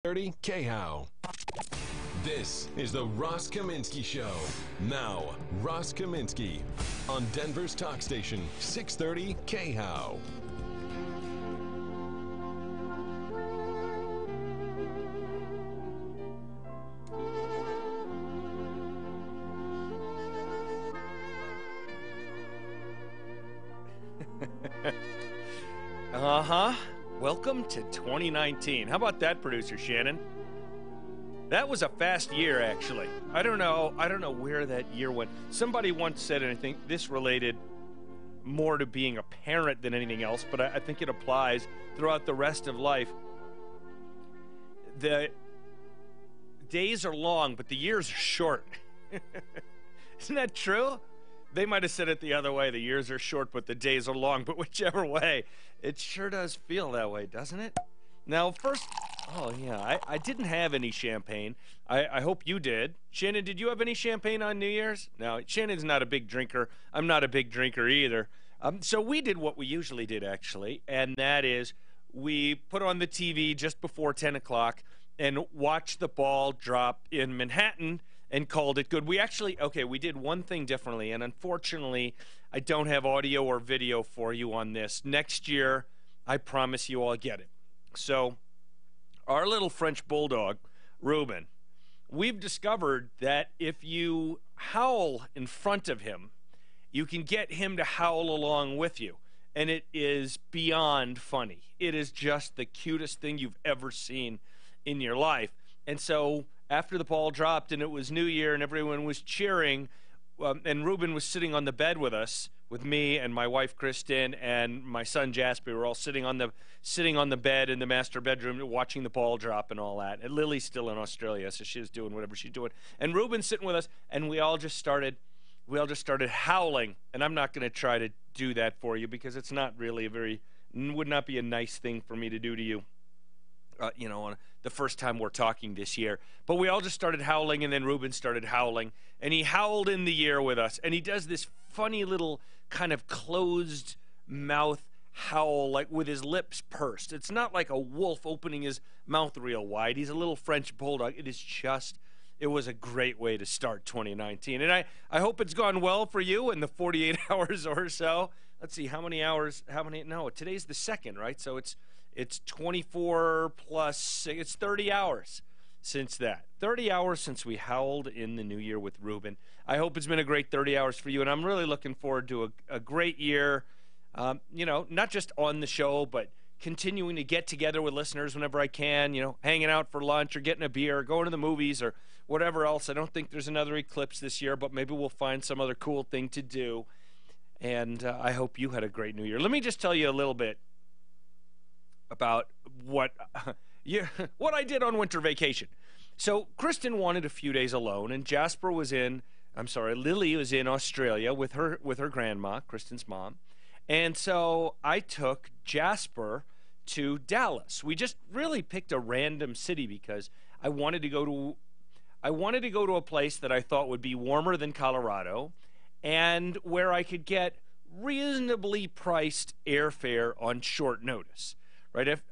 30 KHOW. This is the Ross Kaminsky Show. Now, Ross Kaminsky on Denver's talk station, 630 KHOW. Welcome to 2019. How about that, producer Shannon? That was a fast year, actually. I don't know where that year went. Somebody once said, and I think this related more to being a parent than anything else, but I think it applies throughout the rest of life. The days are long, but the years are short. Isn't that true? They might have said it the other way. The years are short, but the days are long. But whichever way, it sure does feel that way, doesn't it? Now, first, I didn't have any champagne. I hope you did. Shannon, did you have any champagne on New Year's? No, Shannon's not a big drinker. I'm not a big drinker either. So we did what we usually did, actually, and that is we put on the TV just before 10 o'clock and watched the ball drop in Manhattan and called it good. We did one thing differently, and unfortunately, I don't have audio or video for you on this. Next year, I promise you I'll get it. So, our little French bulldog, Ruben, we've discovered that if you howl in front of him, you can get him to howl along with you, and it is beyond funny. It is just the cutest thing you've ever seen in your life. And so, after the ball dropped and it was New Year and everyone was cheering, and Ruben was sitting on the bed with us, with me and my wife Kristen and my son Jasper. We were all sitting on the bed in the master bedroom watching the ball drop and all that. And Lily's still in Australia, so she's doing whatever she's doing. And Ruben's sitting with us, and we all just started howling. And I'm not going to try to do that for you because it's not really would not be a nice thing for me to do to you. On the first time we're talking this year. But we all just started howling, and then Ruben started howling. And he howled in the year with us. And he does this funny little kind of closed mouth howl, like with his lips pursed. It's not like a wolf opening his mouth real wide. He's a little French bulldog. It was a great way to start 2019. And I hope it's gone well for you in the 48 hours or so. Let's see, today's the 2nd, right? So it's 24 plus, it's 30 hours since that. 30 hours since we howled in the new year with Ruben. I hope it's been a great 30 hours for you, and I'm really looking forward to a great year, not just on the show, but continuing to get together with listeners whenever I can, hanging out for lunch or getting a beer or going to the movies or whatever else. I don't think there's another eclipse this year, but maybe we'll find some other cool thing to do, and I hope you had a great new year. Let me just tell you a little bit about what I did on winter vacation. So Kristen wanted a few days alone, and Lily was in Australia with her grandma, Kristen's mom. And so I took Jasper to Dallas. We just really picked a random city because I wanted to go to a place that I thought would be warmer than Colorado and where I could get reasonably priced airfare on short notice. Right, if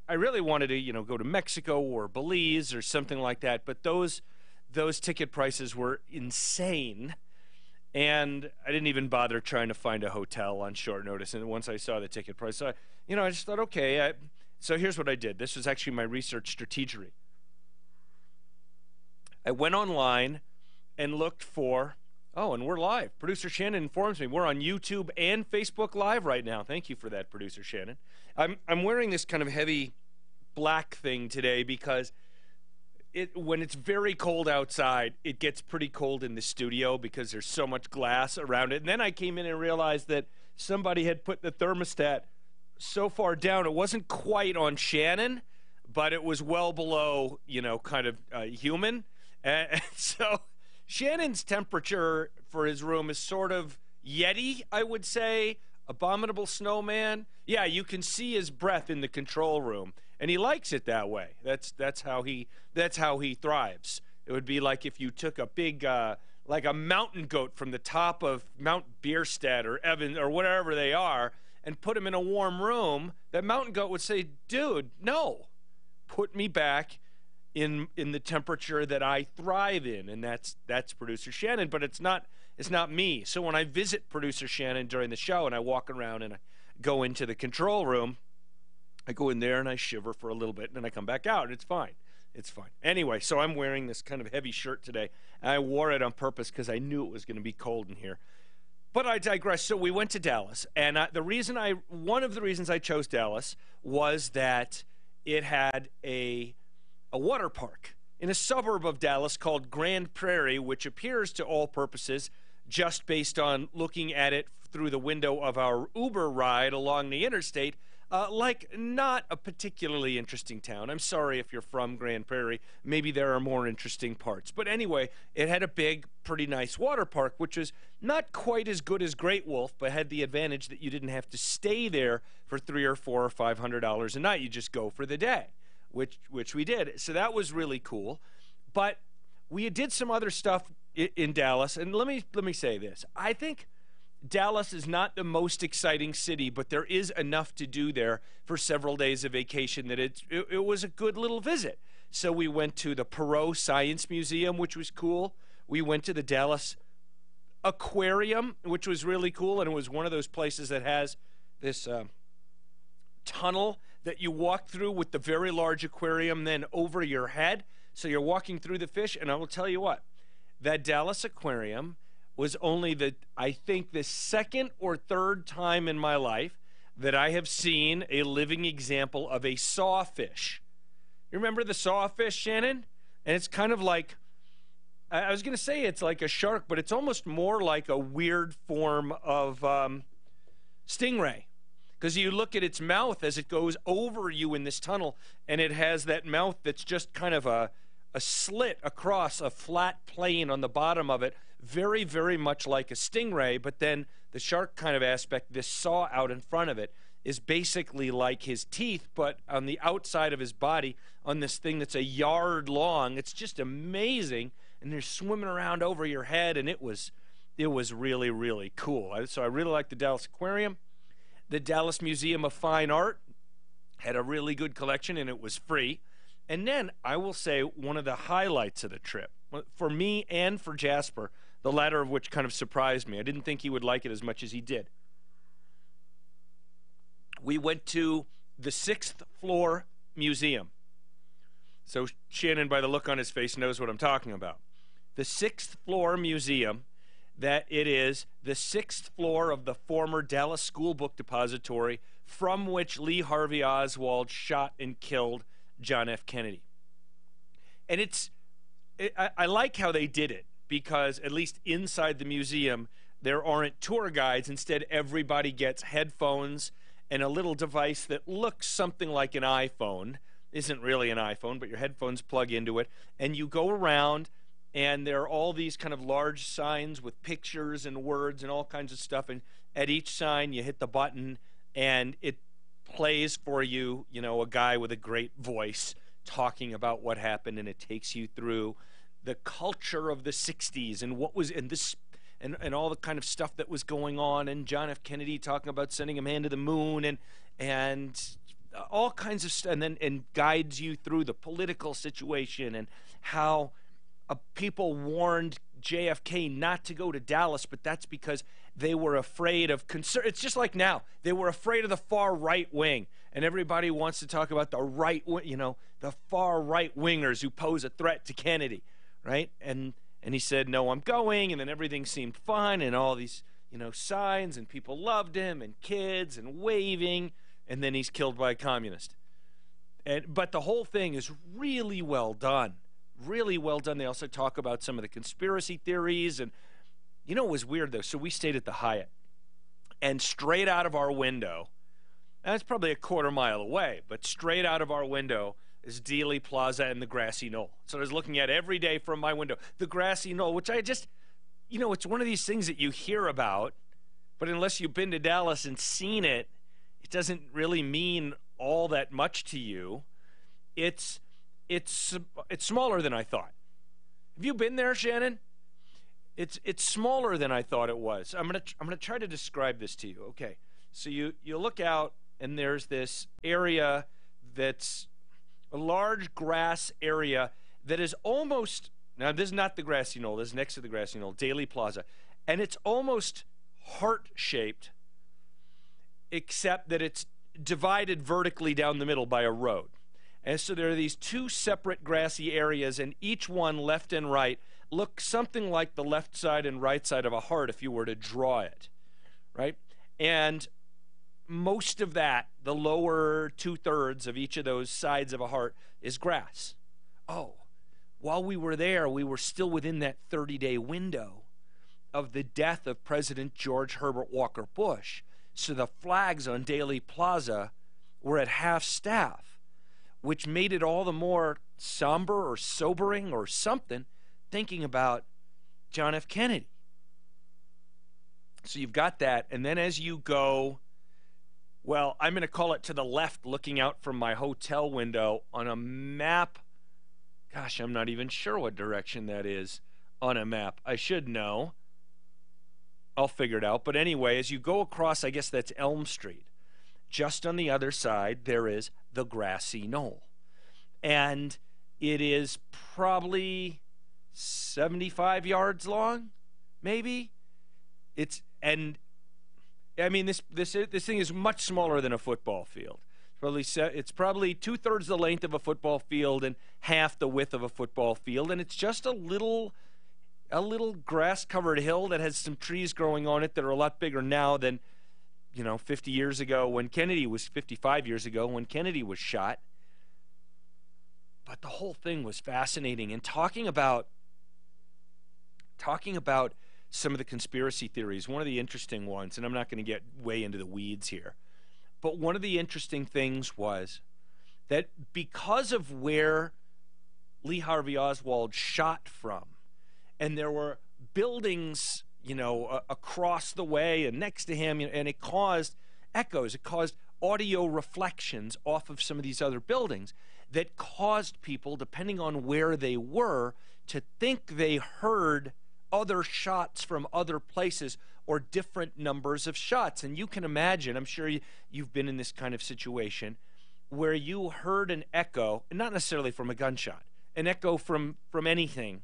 I really wanted to, go to Mexico or Belize or something like that, but those ticket prices were insane, and I didn't even bother trying to find a hotel on short notice. And once I saw the ticket price, I just thought, okay. So here's what I did. This was actually my research strategy. I went online and looked for. Oh, and we're live. Producer Shannon informs me we're on YouTube and Facebook Live right now. Thank you for that, Producer Shannon. I'm wearing this kind of heavy black thing today because when it's very cold outside, it gets pretty cold in the studio because there's so much glass around it. And then I came in and realized that somebody had put the thermostat so far down. It wasn't quite on Shannon, but it was well below, kind of human. And so Shannon's temperature for his room is sort of Yeti, I would say, abominable snowman. Yeah, you can see his breath in the control room, and he likes it that way. That's how he thrives. It would be like if you took a big like a mountain goat from the top of Mount Bierstadt or Evan or whatever they are, and put him in a warm room. That mountain goat would say, "Dude, no, put me back in the temperature that I thrive in, and that's producer Shannon. But it's not me. So when I visit producer Shannon during the show and I walk around and I go into the control room, I go in there and I shiver for a little bit and then I come back out and it's fine. It's fine. Anyway, so I'm wearing this kind of heavy shirt today. I wore it on purpose because I knew it was going to be cold in here. But I digress. So we went to Dallas, and one of the reasons I chose Dallas was that it had a water park in a suburb of Dallas called Grand Prairie, which appears to all purposes, just based on looking at it through the window of our Uber ride along the interstate, like not a particularly interesting town. I'm sorry if you're from Grand Prairie. Maybe there are more interesting parts. But anyway, it had a big, pretty nice water park, which was not quite as good as Great Wolf, but had the advantage that you didn't have to stay there for $300 or $400 or $500 a night. You just go for the day, which we did. So that was really cool. But we did some other stuff in Dallas, and let me say this. I think Dallas is not the most exciting city, but there is enough to do there for several days of vacation that it was a good little visit. So we went to the Perot Science Museum, which was cool. We went to the Dallas Aquarium, which was really cool, and it was one of those places that has this tunnel that you walk through with the very large aquarium then over your head. So you're walking through the fish, and I will tell you what, that Dallas Aquarium was only I think the second or third time in my life that I have seen a living example of a sawfish. You remember the sawfish, Shannon? And it's kind of like, I was going to say it's like a shark, but it's almost more like a weird form of stingray. Because you look at its mouth as it goes over you in this tunnel, and it has that mouth that's just kind of a slit across a flat plane on the bottom of it, very, very much like a stingray, but then the shark kind of aspect, this saw out in front of it, is basically like his teeth, but on the outside of his body on this thing that's a yard long. It's just amazing, and they're swimming around over your head, and it was really, really cool. So I really like the Dallas Aquarium. The Dallas Museum of Fine Art had a really good collection, and it was free. And then I will say one of the highlights of the trip, for me and for Jasper, the latter of which kind of surprised me. I didn't think he would like it as much as he did. We went to the 6th floor museum. So Shannon, by the look on his face, knows what I'm talking about. The 6th floor museum, that it is the 6th floor of the former Dallas School Book Depository from which Lee Harvey Oswald shot and killed John F. Kennedy. And I like how they did it, because at least inside the museum, there aren't tour guides. Instead, everybody gets headphones and a little device that looks something like an iPhone. Isn't really an iPhone, but your headphones plug into it. And you go around, and there are all these kind of large signs with pictures and words and all kinds of stuff. And at each sign, you hit the button, and it plays for you, a guy with a great voice talking about what happened, and it takes you through the culture of the 60s and what was in this and all the kind of stuff that was going on, and John F. Kennedy talking about sending a man to the moon and all kinds of stuff, and guides you through the political situation and how people warned JFK not to go to Dallas, but that's because they were afraid of it's just like now. They were afraid of the far right wing, and everybody wants to talk about the right, the far right wingers who pose a threat to Kennedy, right? And he said, "No, I'm going," and then everything seemed fine, and all these, signs, and people loved him, and kids, and waving, and then he's killed by a communist. But the whole thing is really well done. Really well done. They also talk about some of the conspiracy theories, and it was weird though. So we stayed at the Hyatt, and straight out of our window, that's probably a quarter mile away, but straight out of our window is Dealey Plaza and the Grassy Knoll. So I was looking at every day from my window the Grassy Knoll, which I just, it's one of these things that you hear about, but unless you've been to Dallas and seen it, it doesn't really mean all that much to you. It's smaller than I thought. Have you been there, Shannon? It's smaller than I thought it was. I'm gonna try to describe this to you. Okay, so you look out, and there's this area that's a large grass area that is almost, now this is not the grassy knoll, this is next to the grassy knoll, Daly Plaza, and it's almost heart-shaped, except that it's divided vertically down the middle by a road. And so there are these two separate grassy areas, and each one, left and right, look something like the left side and right side of a heart if you were to draw it, right? And most of that, the lower two-thirds of each of those sides of a heart, is grass. Oh, while we were there, we were still within that 30-day window of the death of President George Herbert Walker Bush. So the flags on Daly Plaza were at half-staff, which made it all the more somber or sobering or something, thinking about John F. Kennedy. So you've got that, and then as you go, well, I'm going to call it to the left, looking out from my hotel window on a map. Gosh, I'm not even sure what direction that is on a map. I should know. I'll figure it out. But anyway, as you go across, I guess that's Elm Street. Just on the other side, there is the grassy knoll. And it is probably 75 yards long, maybe. This thing is much smaller than a football field. It's probably two-thirds the length of a football field and half the width of a football field, and it's just a little grass-covered hill that has some trees growing on it that are a lot bigger now than, 50 years ago when Kennedy was 55 years ago when Kennedy was shot. But the whole thing was fascinating, and talking about some of the conspiracy theories, one of the interesting ones, and I'm not going to get way into the weeds here, but one of the interesting things was that because of where Lee Harvey Oswald shot from, and there were buildings, across the way and next to him, and it caused echoes, it caused audio reflections off of some of these other buildings that caused people, depending on where they were, to think they heard other shots from other places or different numbers of shots. And you can imagine, I'm sure you've been in this kind of situation, where you heard an echo, not necessarily from a gunshot, an echo from anything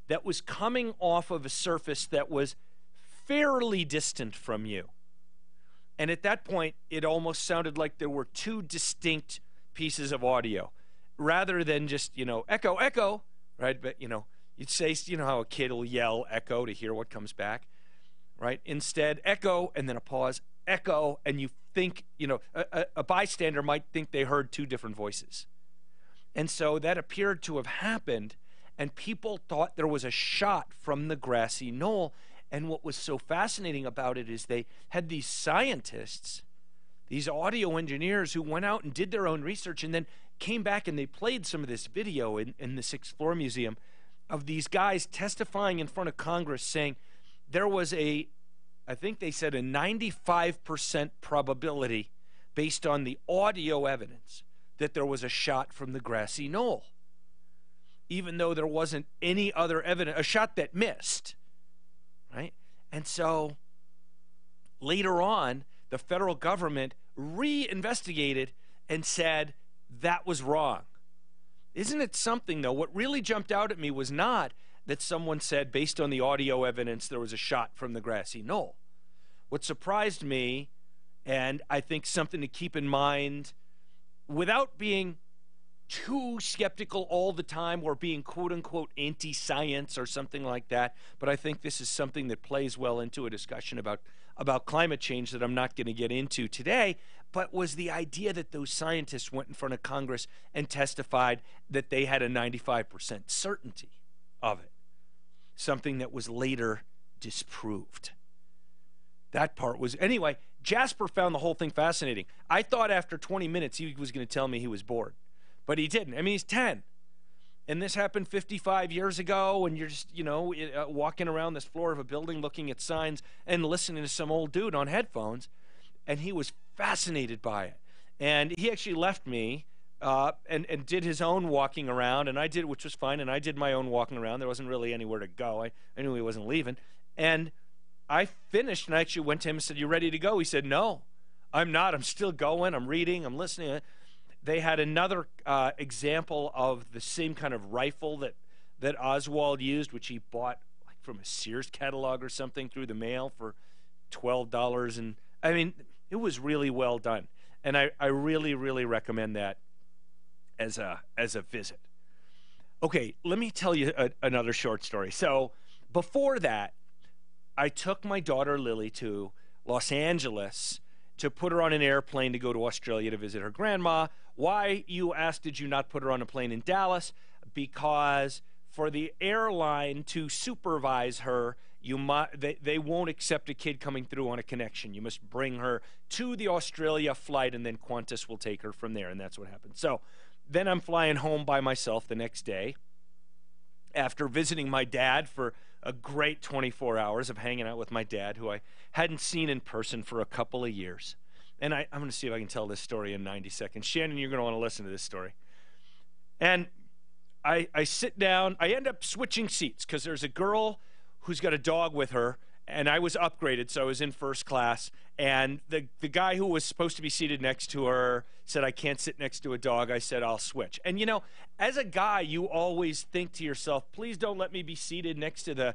that was coming off of a surface that was fairly distant from you. And at that point, it almost sounded like there were two distinct pieces of audio, rather than just, echo, echo, right? But, you'd say, how a kid will yell echo to hear what comes back, right? Instead, echo, and then a pause, echo, and you think, a bystander might think they heard two different voices. And so that appeared to have happened, and people thought there was a shot from the grassy knoll. And what was so fascinating about it is they had these scientists, these audio engineers who went out and did their own research and then came back and they played some of this video in the Sixth Floor Museum of these guys testifying in front of Congress saying there was I think they said a 95% probability based on the audio evidence that there was a shot from the grassy knoll, even though there wasn't any other evidence, a shot that missed, right? And so later on, the federal government reinvestigated and said that was wrong. Isn't it something, though? What really jumped out at me was not that someone said, based on the audio evidence, there was a shot from the grassy knoll. What surprised me, and I think something to keep in mind, without being too skeptical all the time or being quote-unquote anti-science or something like that, but I think this is something that plays well into a discussion about climate change that I'm not going to get into today, but was the idea that those scientists went in front of Congress and testified that they had a 95% certainty of it, something that was later disproved. That part was, anyway, Jasper found the whole thing fascinating. I thought after 20 minutes he was going to tell me he was bored, but he didn't. I mean, he's 10. And this happened 55 years ago, and you're just, walking around this floor of a building looking at signs and listening to some old dude on headphones, and he was fascinated by it. And he actually left me and did his own walking around, and I did, which was fine, and I did my own walking around. There wasn't really anywhere to go. I knew he wasn't leaving. And I finished, and I actually went to him and said, "You ready to go?" He said, "No, I'm not. I'm still going. I'm reading. I'm listening." they had another example of the same kind of rifle that Oswald used, which he bought like from a Sears catalog or something through the mail for $12. And I mean, it was really well done. And I really, really recommend that as a visit. Okay, let me tell you another short story. So before that, I took my daughter Lily to Los Angeles to put her on an airplane to go to Australia to visit her grandma. Why, you asked, did you not put her on a plane in Dallas? Because for the airline to supervise her, they won't accept a kid coming through on a connection. You must bring her to the Australia flight, and then Qantas will take her from there, and that's what happened. So then I'm flying home by myself the next day after visiting my dad for a great 24 hours of hanging out with my dad, who I hadn't seen in person for a couple of years. And I'm going to see if I can tell this story in 90 seconds. Shannon, you're going to want to listen to this story. And I sit down. I end up switching seats because there's a girl who's got a dog with her, and I was upgraded, so I was in first class. And the guy who was supposed to be seated next to her said, I can't sit next to a dog. I said, I'll switch. And, you know, as a guy, you always think to yourself, please don't let me be seated next to the,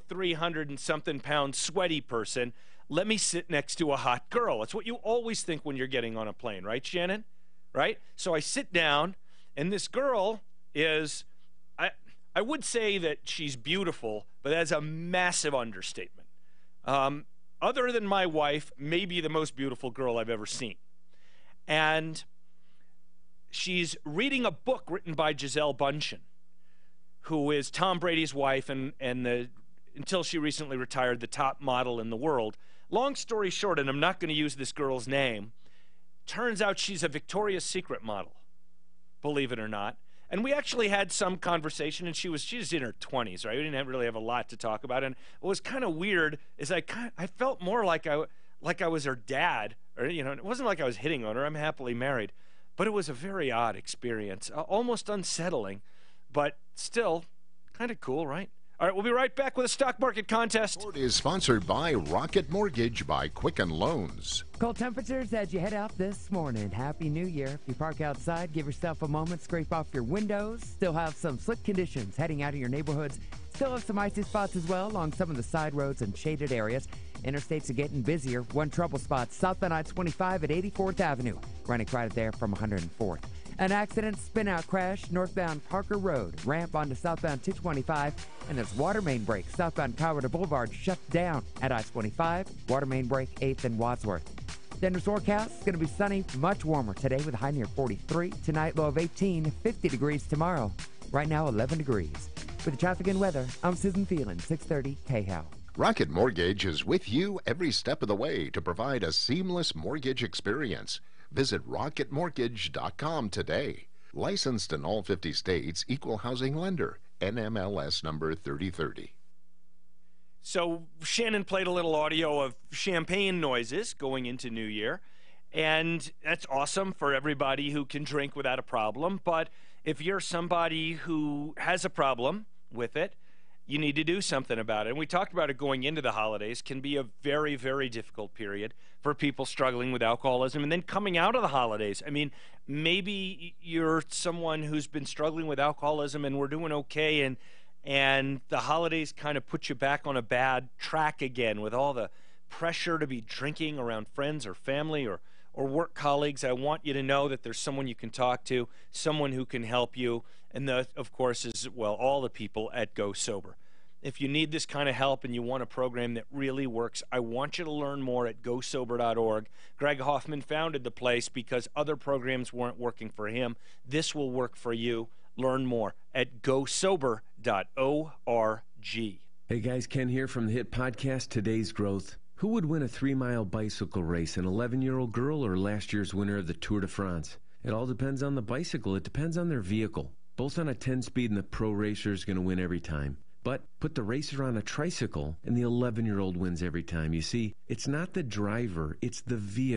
300 and something pound sweaty person. Let me sit next to a hot girl. That's what you always think when you're getting on a plane, right, Shannon? Right? So I sit down, and this girl is, I would say that she's beautiful, but that's a massive understatement. Other than my wife, maybe the most beautiful girl I've ever seen. And she's reading a book written by Gisele Bündchen, who is Tom Brady's wife and until she recently retired, the top model in the world. Long story short, and I'm not going to use this girl's name, turns out she's a Victoria's Secret model, believe it or not. And we actually had some conversation, and she's in her 20s, right? We didn't really have a lot to talk about. And what was kind of weird is I felt more like I was her dad, or it wasn't like I was hitting on her. I'm happily married, but it was a very odd experience, almost unsettling, but still kind of cool, right? All right, we'll be right back with a stock market contest. It is sponsored by Rocket Mortgage by Quicken Loans. Cold temperatures as you head out this morning. Happy New Year. If you park outside, give yourself a moment, scrape off your windows. Still have some slick conditions heading out of your neighborhoods. Still have some icy spots as well along some of the side roads and shaded areas. Interstates are getting busier. One trouble spot, southbound I-25 at 84th Avenue. Running right there from 104th. An accident, spin-out crash, northbound Parker Road, ramp onto southbound 225, and there's water main break, southbound Colorado Boulevard shut down at I-25, water main break 8th and Wadsworth. Denver's forecast is going to be sunny, much warmer today with a high near 43, tonight low of 18, 50 degrees tomorrow. Right now 11 degrees. With the traffic and weather, I'm Susan Phelan, 630 KHOW. Rocket Mortgage is with you every step of the way to provide a seamless mortgage experience. Visit rocketmortgage.com today. Licensed in all 50 states, equal housing lender, NMLS number 3030. So Shannon played a little audio of champagne noises going into New Year, and that's awesome for everybody who can drink without a problem. But if you're somebody who has a problem with it, you need to do something about it. And we talked about it going into the holidays can be a very, very difficult period for people struggling with alcoholism. And then coming out of the holidays, I mean, maybe you're someone who's been struggling with alcoholism and we're doing okay, and the holidays kind of put you back on a bad track again with all the pressure to be drinking around friends or family or work colleagues. I want you to know that there's someone you can talk to, someone who can help you, and of course, is, well, all the people at Go Sober. If you need this kind of help and you want a program that really works, I want you to learn more at gosober.org. Greg Hoffman founded the place because other programs weren't working for him. This will work for you. Learn more at gosober.org. Hey guys, Ken here from the hit podcast Today's Growth. Who would win a 3-mile bicycle race, an 11-year-old girl or last year's winner of the Tour de France? It all depends on the bicycle. It depends on their vehicle. Both on a 10-speed and the pro racer is going to win every time. But put the racer on a tricycle and the 11-year-old wins every time. You see, it's not the driver, it's the vehicle.